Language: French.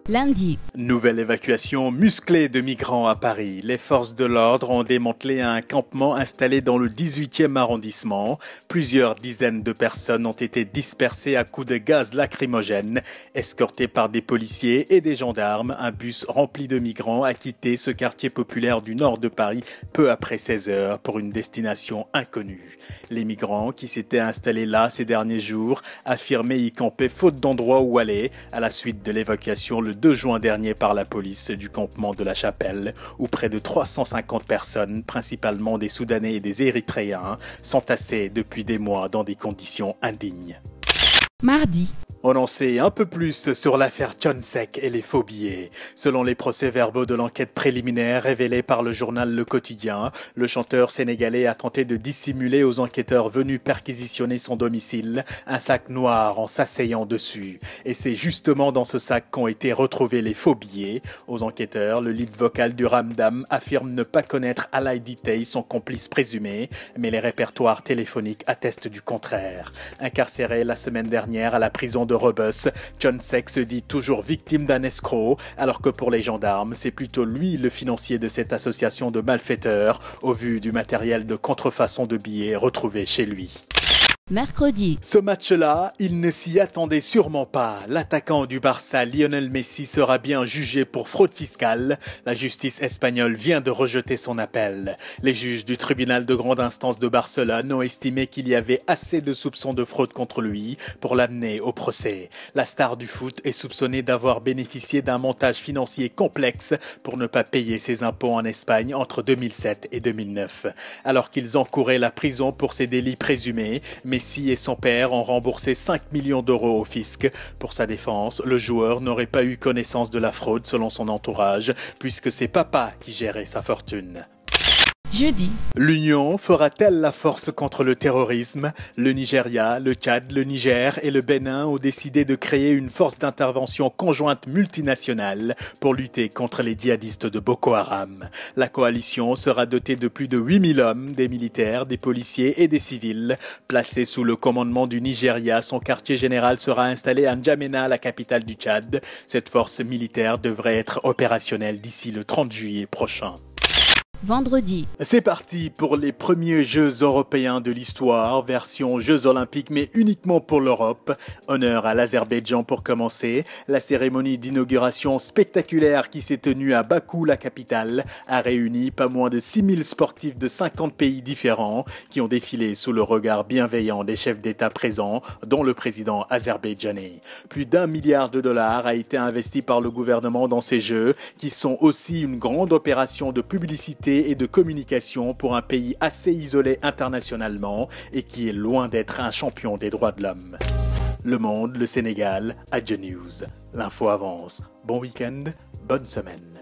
Lundi. Nouvelle évacuation musclée de migrants à Paris. Les forces de l'ordre ont démantelé un campement installé dans le 18e arrondissement. Plusieurs dizaines de personnes ont été dispersées à coups de gaz lacrymogène. Escortées par des policiers et des gendarmes, un bus rempli de migrants a quitté ce quartier populaire du nord de Paris peu après 16 heures pour une destination inconnue. Les migrants qui s'étaient installés là ces derniers jours affirmaient y camper faute d'endroit où aller à la suite de l'évacuation le 2 juin dernier par la police du campement de la Chapelle, où près de 350 personnes, principalement des Soudanais et des Érythréens, s'entassaient depuis des mois dans des conditions indignes. Mardi. On en sait un peu plus sur l'affaire Thione et les faux billets. Selon les procès-verbaux de l'enquête préliminaire révélée par le journal Le Quotidien, le chanteur sénégalais a tenté de dissimuler aux enquêteurs venus perquisitionner son domicile un sac noir en s'asseyant dessus. Et c'est justement dans ce sac qu'ont été retrouvés les faux billets. Aux enquêteurs, le lead vocal du Ramdam affirme ne pas connaître Alay Ditey, son complice présumé, mais les répertoires téléphoniques attestent du contraire. Incarcéré la semaine dernière à la prison de Rebus, Thione se dit toujours victime d'un escroc, alors que pour les gendarmes, c'est plutôt lui le financier de cette association de malfaiteurs, au vu du matériel de contrefaçon de billets retrouvé chez lui. Mercredi. Ce match-là, il ne s'y attendait sûrement pas. L'attaquant du Barça, Lionel Messi, sera bien jugé pour fraude fiscale. La justice espagnole vient de rejeter son appel. Les juges du tribunal de grande instance de Barcelone ont estimé qu'il y avait assez de soupçons de fraude contre lui pour l'amener au procès. La star du foot est soupçonnée d'avoir bénéficié d'un montage financier complexe pour ne pas payer ses impôts en Espagne entre 2007 et 2009. Alors qu'ils encouraient la prison pour ces délits présumés, Messi et son père ont remboursé 5 millions d'euros au fisc. Pour sa défense, le joueur n'aurait pas eu connaissance de la fraude selon son entourage, puisque c'est papa qui gérait sa fortune. Jeudi. L'Union fera-t-elle la force contre le terrorisme? Le Nigeria, le Tchad, le Niger et le Bénin ont décidé de créer une force d'intervention conjointe multinationale pour lutter contre les djihadistes de Boko Haram. La coalition sera dotée de plus de 8000 hommes, des militaires, des policiers et des civils. Placée sous le commandement du Nigeria, son quartier général sera installé à N'Djamena, la capitale du Tchad. Cette force militaire devrait être opérationnelle d'ici le 30 juillet prochain. Vendredi. C'est parti pour les premiers Jeux européens de l'histoire, version Jeux olympiques mais uniquement pour l'Europe. Honneur à l'Azerbaïdjan pour commencer. La cérémonie d'inauguration spectaculaire qui s'est tenue à Bakou, la capitale, a réuni pas moins de 6000 sportifs de 50 pays différents qui ont défilé sous le regard bienveillant des chefs d'État présents, dont le président azerbaïdjanais. Plus d'1 milliard de dollars a été investi par le gouvernement dans ces Jeux qui sont aussi une grande opération de publicité et de communication pour un pays assez isolé internationalement et qui est loin d'être un champion des droits de l'homme. Le Monde, le Sénégal, Adjo News. L'info avance. Bon week-end, bonne semaine.